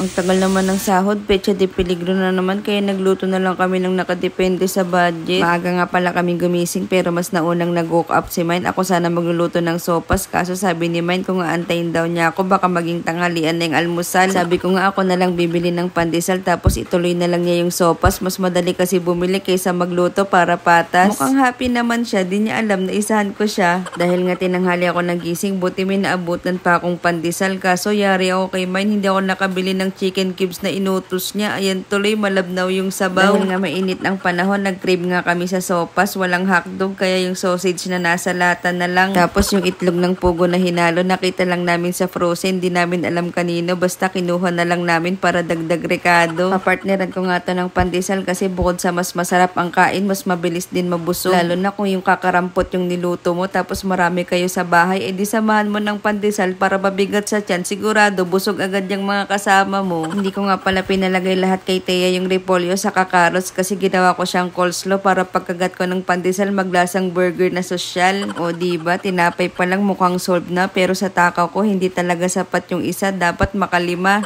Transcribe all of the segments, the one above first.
Ang tagal naman ng sahod, petsa de peligro na naman kaya nagluto na lang kami ng nakadepende sa budget. Maaga nga pala kami gumising pero mas naunang nag-woke up si Mine. Ako sana magluluto ng sopas kaso sabi ni Mine kung antayin daw niya ako baka maging tanghalian na yung almusal. Sabi ko nga ako na lang bibili ng pandesal tapos ituloy na lang niya yung sopas. Mas madali kasi bumili kaysa magluto para patas. Mukhang happy naman siya, di niya alam na isahan ko siya. Dahil nga tinanghali ako nagising, buti may naabutan pa akong pandesal kaso yari ako kay Mine, hindi ako nakabili ng chicken cubes na inutos niya. Ayan tuloy malabnaw yung sabaw. Dahil nga mainit ang panahon, nag-crave nga kami sa sopas. Walang hotdog kaya yung sausage na nasa lata na lang. Tapos yung itlog ng pugo na hinalo, nakita lang namin sa frozen. Di namin alam kanino. Basta kinuha na lang namin para dagdag rekado. Papartneran ko nga to ng pandesal kasi bukod sa mas masarap ang kain, mas mabilis din mabusog. Lalo na kung yung kakarampot yung niluto mo tapos marami kayo sa bahay, edi samahan mo ng pandesal para mabigat sa tiyan. Sigurado busog agad yung mga kasama mo. Hindi ko nga pala pinalagay lahat kay Thea yung repolyo sa carrots kasi ginawa ko siyang coleslaw para pagkagat ko ng pandesal maglasang burger na sosyal. O diba, tinapay pa lang mukhang solved na pero sa takaw ko hindi talaga sapat yung isa, dapat makalima.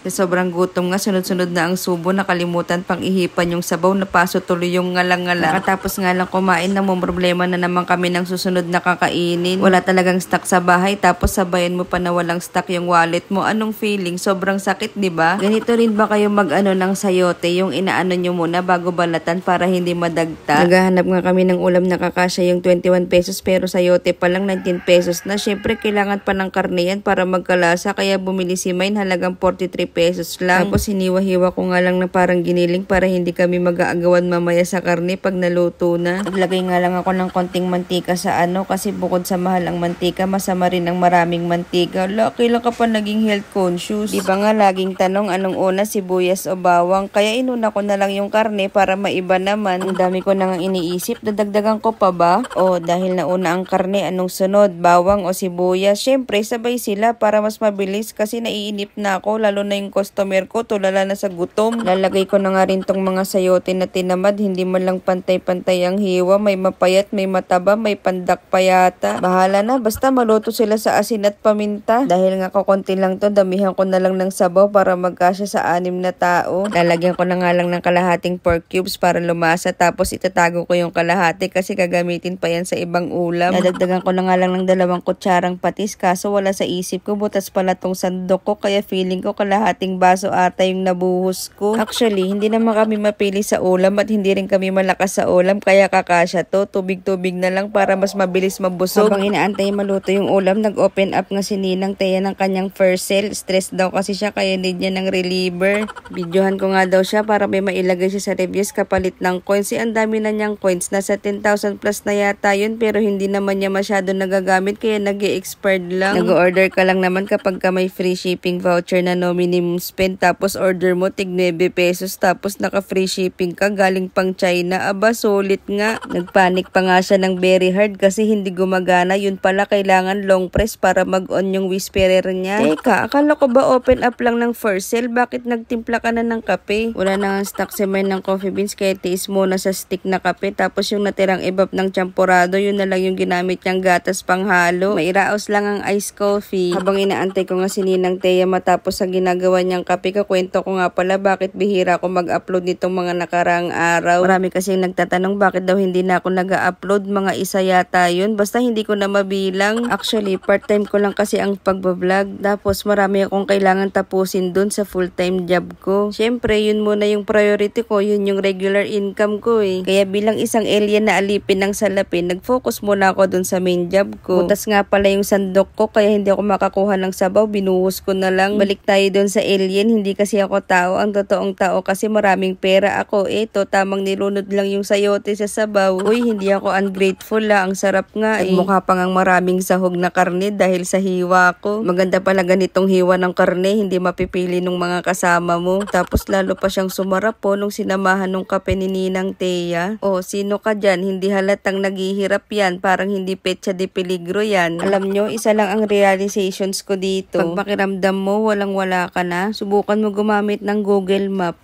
Sa sobrang gutom nga, sunod-sunod na ang subo, nakalimutan pang ihipan yung sabaw, napaso tuloy yung ngalang-ngalang. Katapos nga lang kumain, problema na naman kami ng susunod na kakainin. Wala talagang stock sa bahay, tapos sabayan mo pa na walang stock yung wallet mo. Anong feeling? Sobrang sakit, di ba? Ganito rin ba kayo mag-ano ng sayote, yung inaano nyo muna bago balatan para hindi madagta? Naghahanap nga kami ng ulam na kakasya yung 21 pesos pero sayote pa lang 19 pesos na. Syempre, kailangan pa ng karne yan para magkalasa, kaya bumili si Mine halagang 43 pesos lang. Tapos hiniwa-hiwa ko nga lang na parang giniling para hindi kami mag-aagawan mamaya sa karne pag naluto na. Naglagay nga lang ako ng konting mantika sa kasi bukod sa mahal ang mantika, masama rin ang maraming mantika. Kailan ka pa naging health conscious? Di ba nga laging tanong anong una, sibuyas o bawang? Kaya inuna ko na lang yung karne para maiba naman. Ang dami ko nang iniisip, dadagdagan ko pa ba? O dahil nauna ang karne, anong sunod? Bawang o sibuyas? Syempre sabay sila para mas mabilis kasi naiinip na ako, lalo na yung customer ko, tulala na sa gutom. Lalagay ko na nga rin tong mga sayote na tinamad, hindi man lang pantay-pantay ang hiwa, may mapayat, may mataba, may pandak pa yata. Bahala na, basta maluto sila sa asin at paminta. Dahil nga kukunti lang to, damihan ko na lang ng sabaw para magkasya sa 6 na tao. Lalagyan ko na nga lang ng kalahating pork cubes para lumasa, tapos itatago ko yung kalahati kasi gagamitin pa yan sa ibang ulam. Dadagdagan ko na nga lang ng 2 kutsarang patis kaso wala sa isip ko, butas pala tong sandok ko kaya feeling ko kalahating baso ata yung nabuhos ko. Actually, hindi naman kami mapili sa ulam at hindi rin kami malakas sa ulam kaya kakasya to. Tubig-tubig na lang para mas mabilis mabusog. Habang inaantay maluto yung ulam, nag-open up nga si Ninang Thea ng kanyang first sale. Stress daw kasi siya kaya need niya ng reliever. Videohan ko nga daw siya para may mailagay siya sa reviews kapalit ng coins. Ang dami na niyang coins. Nasa 10,000 plus na yata yun pero hindi naman niya masyado nagagamit kaya nag-e-expired lang. Nag-order ka lang naman kapag ka may free shipping voucher na no minimum spend tapos order mo tig 9 pesos tapos naka free shipping ka galing pang China. Aba, sulit nga. Nagpanik pa nga siya ng very hard kasi hindi gumagana. Yun pala kailangan long press para mag-on yung whisperer niya. Teka, akala ko ba open up lang ng first sale? Bakit nagtimpla ka na ng kape? Wala na nga stock si Mine ng coffee beans kaya tiis muna sa stick na kape tapos yung natirang ibap ng champurado yun na lang yung ginamit niyang gatas panghalo. Mairaos lang ang iced coffee. Habang inaantay ko nga si Ninang Thea matapos sa ginagawa niyang kape, kakwento ko nga pala bakit bihira ako mag-upload nitong mga nakaraang araw. Marami kasi nagtatanong bakit daw hindi na ako nag-upload, mga isa yata yun. Basta hindi ko na mabilang. Actually, part-time ko lang kasi ang pagbablog. Tapos marami akong kailangan tapusin dun sa full-time job ko. Syempre, yun muna yung priority ko. Yun yung regular income ko eh. Kaya bilang isang alien na alipin ng salapin, nag-focus muna ako dun sa main job ko. Butas nga pala yung sandok ko kaya hindi ako makakuha ng sabaw. Binuhos ko na lang. Balik tayo dun sa alien. Hindi kasi ako tao. Ang totoong tao kasi maraming pera ako. Eto, tamang nilunod lang yung sayote sa sabaw. Uy, hindi ako ungrateful la. Ang sarap nga eh. Mukha pang ang maraming sahog na karne dahil sa hiwa ko. Maganda pala ganitong hiwa ng karne. Hindi mapipili nung mga kasama mo. Tapos lalo pa siyang sumarap po nung sinamahan nung kape ni Ninang Thea. O, sino ka dyan? Hindi halatang naghihirap yan. Parang hindi petsa de peligro yan. Alam nyo, isa lang ang realizations ko dito. Pag pakiramdam mo, walang-wala ka na, subukan mo gumamit ng Google Map.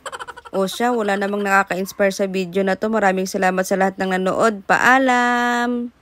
O siya, wala namang nakaka-inspire sa video na to. Maraming salamat sa lahat ng nanood. Paalam!